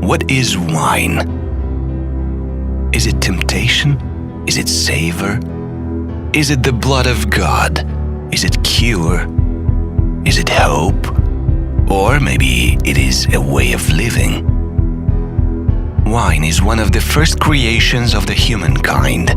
What is wine? Is it temptation? Is it savor? Is it the blood of God? Is it cure? Is it hope? Or maybe it is a way of living? Wine is one of the first creations of the humankind,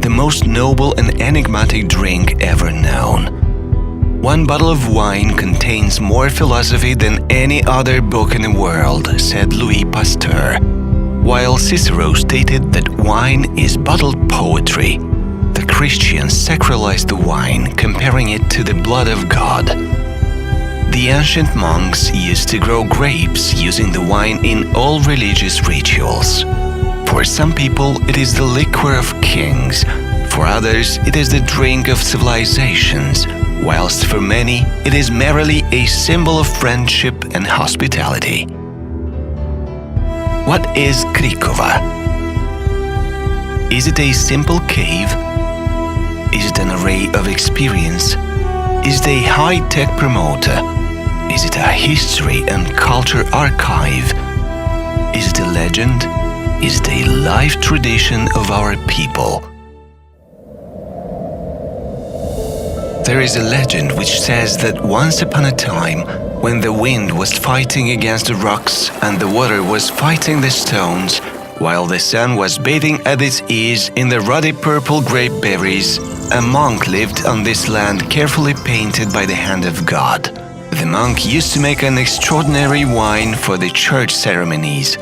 the most noble and enigmatic drink ever known. One bottle of wine contains more philosophy than any other book in the world, said Louis Pasteur. While Cicero stated that wine is bottled poetry, the Christians sacralized the wine, comparing it to the blood of God. The ancient monks used to grow grapes using the wine in all religious rituals. For some people, it is the liquor of kings. For others, it is the drink of civilizations, whilst for many, it is merely a symbol of friendship and hospitality. What is Cricova? Is it a simple cave? Is it an array of experience? Is it a high-tech promoter? Is it a history and culture archive? Is it a legend? Is it a life tradition of our people? There is a legend which says that once upon a time, when the wind was fighting against the rocks and the water was fighting the stones, while the sun was bathing at its ease in the ruddy purple grape berries, a monk lived on this land carefully painted by the hand of God. The monk used to make an extraordinary wine for the church ceremonies.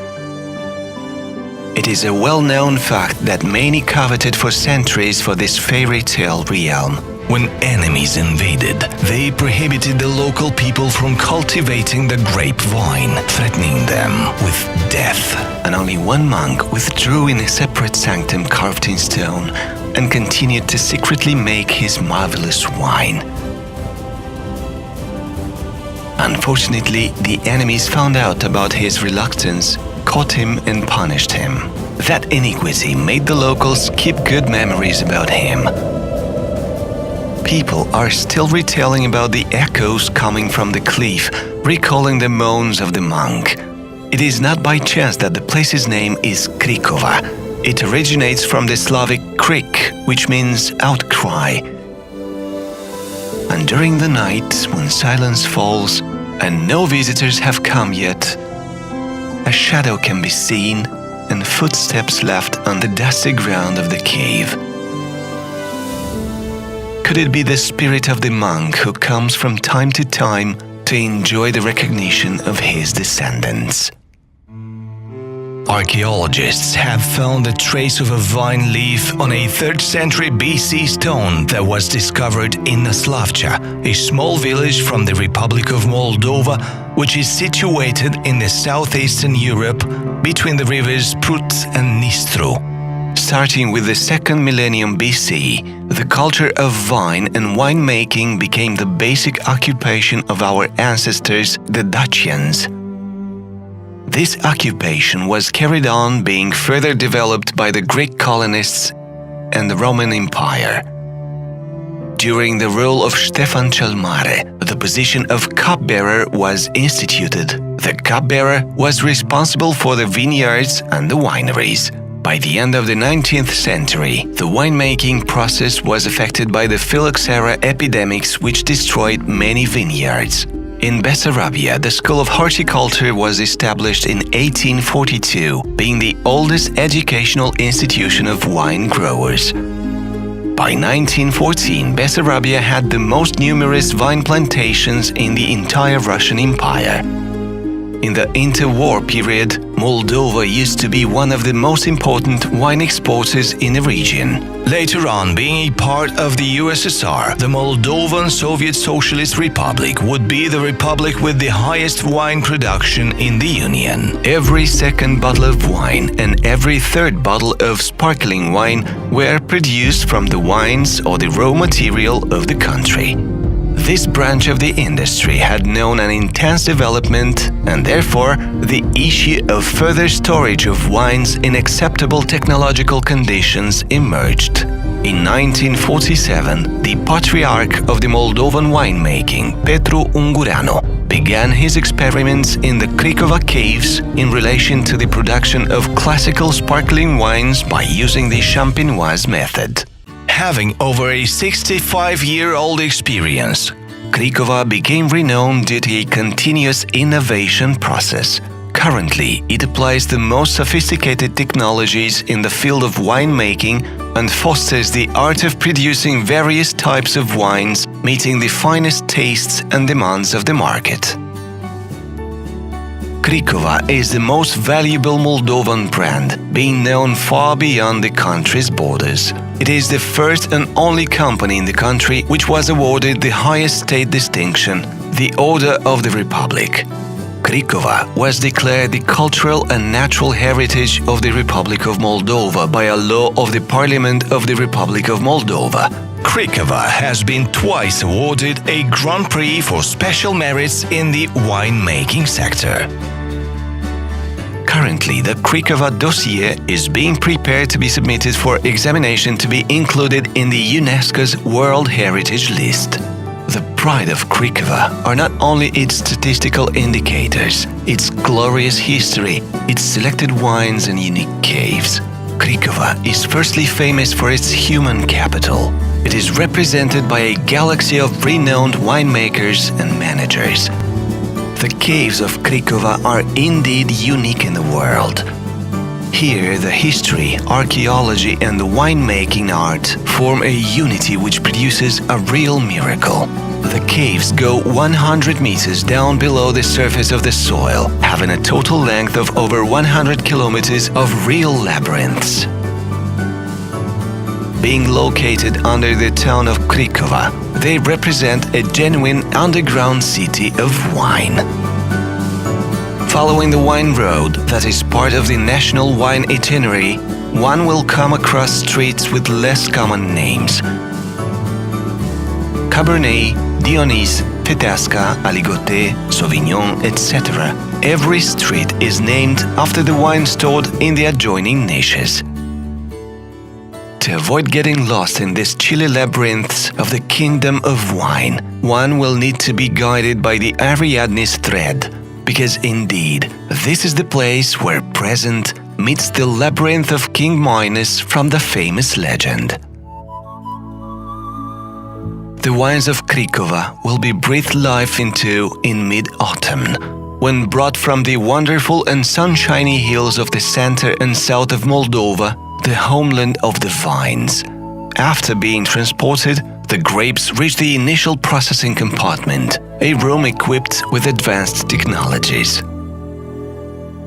It is a well-known fact that many coveted for centuries for this fairy tale realm. When enemies invaded, they prohibited the local people from cultivating the grapevine, threatening them with death. And only one monk withdrew in a separate sanctum carved in stone and continued to secretly make his marvelous wine. Unfortunately, the enemies found out about his reluctance, caught him and punished him. That iniquity made the locals keep good memories about him. People are still retelling about the echoes coming from the cliff, recalling the moans of the monk. It is not by chance that the place's name is Cricova. It originates from the Slavic krik, which means outcry. And during the night, when silence falls and no visitors have come yet, a shadow can be seen and footsteps left on the dusty ground of the cave. Could it be the spirit of the monk who comes from time to time to enjoy the recognition of his descendants? Archaeologists have found a trace of a vine leaf on a 3rd century BC stone that was discovered in Naslavcha, a small village from the Republic of Moldova, which is situated in the southeastern Europe between the rivers Prut and Nistru. Starting with the 2nd millennium BC, the culture of vine and winemaking became the basic occupation of our ancestors, the Dacians. This occupation was carried on, being further developed by the Greek colonists and the Roman Empire. During the rule of Stefan cel Mare, the position of cupbearer was instituted. The cupbearer was responsible for the vineyards and the wineries. By the end of the 19th century, the winemaking process was affected by the phylloxera epidemics which destroyed many vineyards. In Bessarabia, the School of Horticulture was established in 1842, being the oldest educational institution of wine growers. By 1914, Bessarabia had the most numerous vine plantations in the entire Russian Empire. In the interwar period, Moldova used to be one of the most important wine exporters in the region. Later on, being a part of the USSR, the Moldovan Soviet Socialist Republic would be the republic with the highest wine production in the Union. Every second bottle of wine and every third bottle of sparkling wine were produced from the wines or the raw material of the country. This branch of the industry had known an intense development, and therefore the issue of further storage of wines in acceptable technological conditions emerged. In 1947, the patriarch of the Moldovan winemaking, Petru Ungureanu, began his experiments in the Cricova caves in relation to the production of classical sparkling wines by using the champenoise method. Having over a 65-year-old experience, Cricova became renowned due to a continuous innovation process. Currently, it applies the most sophisticated technologies in the field of winemaking and fosters the art of producing various types of wines, meeting the finest tastes and demands of the market. Cricova is the most valuable Moldovan brand, being known far beyond the country's borders. It is the first and only company in the country which was awarded the highest state distinction, the Order of the Republic. Cricova was declared the cultural and natural heritage of the Republic of Moldova by a law of the Parliament of the Republic of Moldova. Cricova has been twice awarded a Grand Prix for special merits in the winemaking sector. Currently, the Cricova dossier is being prepared to be submitted for examination to be included in the UNESCO's World Heritage List. The pride of Cricova are not only its statistical indicators, its glorious history, its selected wines and unique caves. Cricova is firstly famous for its human capital. It is represented by a galaxy of renowned winemakers and managers. The caves of Cricova are indeed unique in the world. Here, the history, archaeology and the winemaking art form a unity which produces a real miracle. The caves go 100 meters down below the surface of the soil, having a total length of over 100 kilometers of real labyrinths. Being located under the town of Cricova, they represent a genuine underground city of wine. Following the wine road that is part of the national wine itinerary, one will come across streets with less common names. Cabernet, Dionys, Feteasca, Aligoté, Sauvignon, etc. Every street is named after the wine stored in the adjoining niches. To avoid getting lost in these chilly labyrinths of the kingdom of wine, one will need to be guided by the Ariadne's thread, because indeed, this is the place where present meets the labyrinth of King Minos from the famous legend. The wines of Cricova will be breathed life into in mid-autumn, when brought from the wonderful and sunshiny hills of the center and south of Moldova, the homeland of the vines. After being transported, the grapes reach the initial processing compartment, a room equipped with advanced technologies.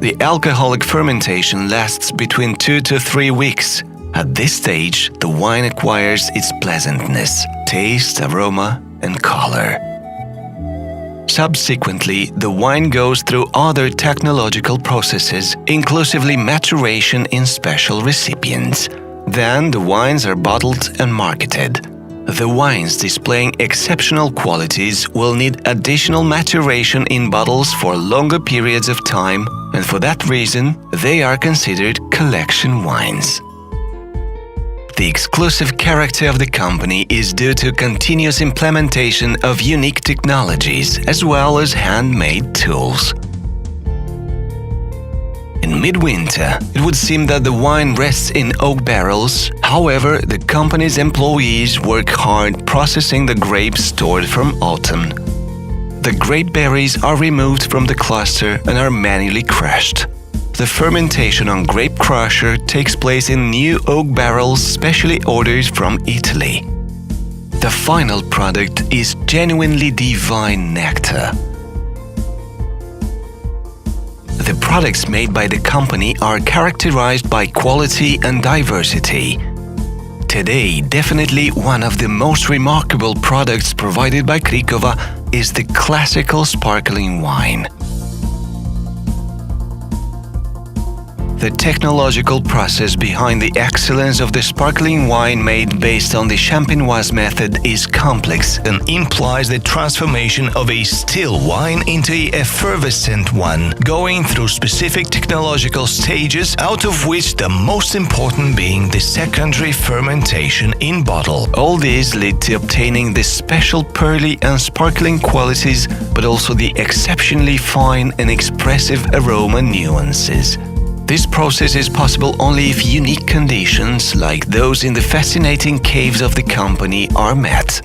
The alcoholic fermentation lasts between 2 to 3 weeks. At this stage, the wine acquires its pleasantness, taste, aroma, and color. Subsequently, the wine goes through other technological processes, inclusively maturation in special recipients. Then the wines are bottled and marketed. The wines displaying exceptional qualities will need additional maturation in bottles for longer periods of time, and for that reason, they are considered collection wines. The exclusive character of the company is due to continuous implementation of unique technologies as well as handmade tools. In midwinter, it would seem that the wine rests in oak barrels. However, the company's employees work hard processing the grapes stored from autumn. The grape berries are removed from the cluster and are manually crushed. The fermentation on grape crusher takes place in new oak barrels specially ordered from Italy. The final product is genuinely divine nectar. The products made by the company are characterized by quality and diversity. Today, definitely one of the most remarkable products provided by Cricova is the classical sparkling wine. The technological process behind the excellence of the sparkling wine made based on the champenoise method is complex and implies the transformation of a still wine into an effervescent one, going through specific technological stages, out of which the most important being the secondary fermentation in bottle. All these lead to obtaining the special pearly and sparkling qualities, but also the exceptionally fine and expressive aroma nuances. This process is possible only if unique conditions, like those in the fascinating caves of the company, are met.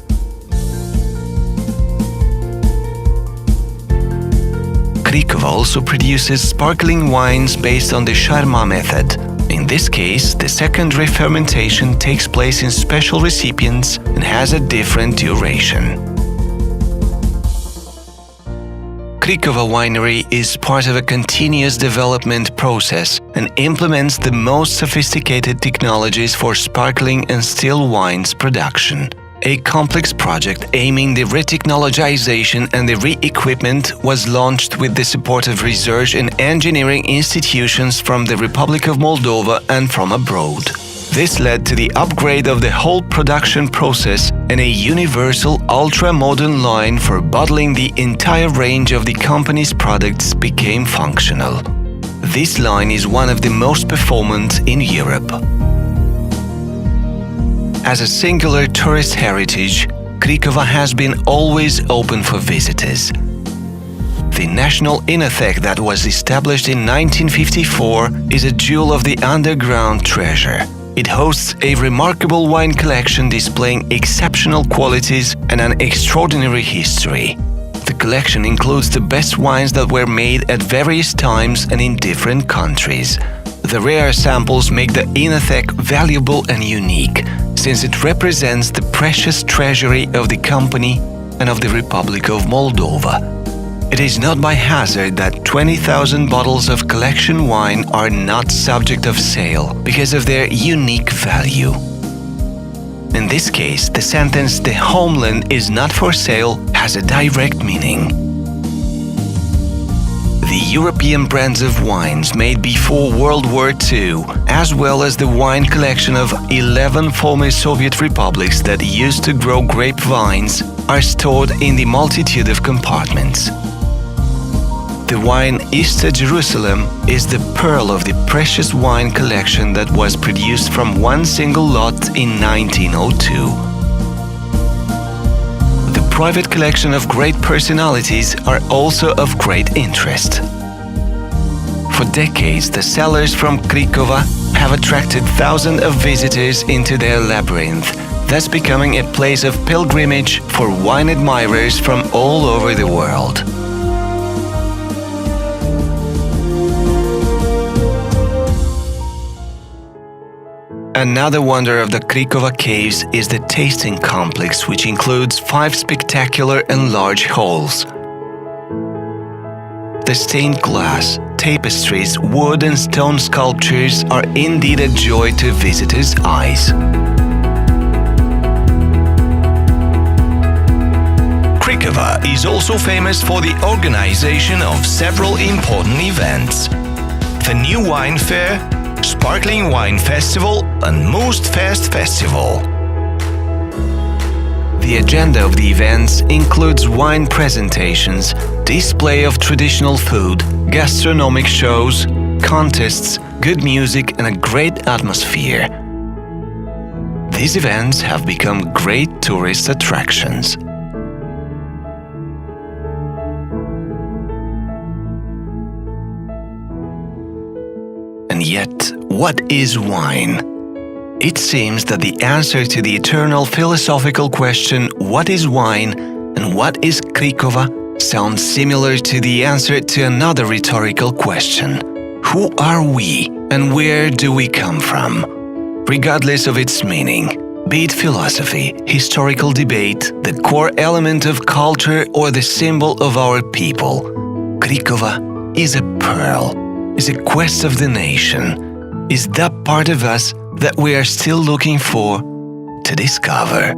Cricova also produces sparkling wines based on the Charmat method. In this case, the secondary fermentation takes place in special recipients and has a different duration. Cricova Winery is part of a continuous development process and implements the most sophisticated technologies for sparkling and still wines production. A complex project aiming the retechnologization and the re-equipment was launched with the support of research and engineering institutions from the Republic of Moldova and from abroad. This led to the upgrade of the whole production process, and a universal ultra-modern line for bottling the entire range of the company's products became functional. This line is one of the most performant in Europe. As a singular tourist heritage, Cricova has been always open for visitors. The National Inothek that was established in 1954 is a jewel of the underground treasure. It hosts a remarkable wine collection displaying exceptional qualities and an extraordinary history. The collection includes the best wines that were made at various times and in different countries. The rare samples make the Inothek valuable and unique, since it represents the precious treasury of the company and of the Republic of Moldova. It is not by hazard that 20,000 bottles of collection wine are not subject of sale because of their unique value. In this case, the sentence "the homeland is not for sale" has a direct meaning. The European brands of wines made before World War II, as well as the wine collection of 11 former Soviet republics that used to grow grapevines, are stored in the multitude of compartments. The wine Easter Jerusalem is the pearl of the precious wine collection that was produced from one single lot in 1902. The private collection of great personalities are also of great interest. For decades, the cellars from Cricova have attracted thousands of visitors into their labyrinth, thus becoming a place of pilgrimage for wine admirers from all over the world. Another wonder of the Cricova caves is the tasting complex, which includes 5 spectacular and large halls. The stained glass, tapestries, wood and stone sculptures are indeed a joy to visitors' eyes. Cricova is also famous for the organization of several important events: the New Wine Fair, Sparkling Wine Festival and Moostfest Festival. The agenda of the events includes wine presentations, display of traditional food, gastronomic shows, contests, good music and a great atmosphere. These events have become great tourist attractions. And yet, what is wine? It seems that the answer to the eternal philosophical question, what is wine and what is Cricova, sounds similar to the answer to another rhetorical question. Who are we and where do we come from? Regardless of its meaning, be it philosophy, historical debate, the core element of culture or the symbol of our people, Cricova is a pearl. Is a quest of the nation, is that part of us that we are still looking for to discover.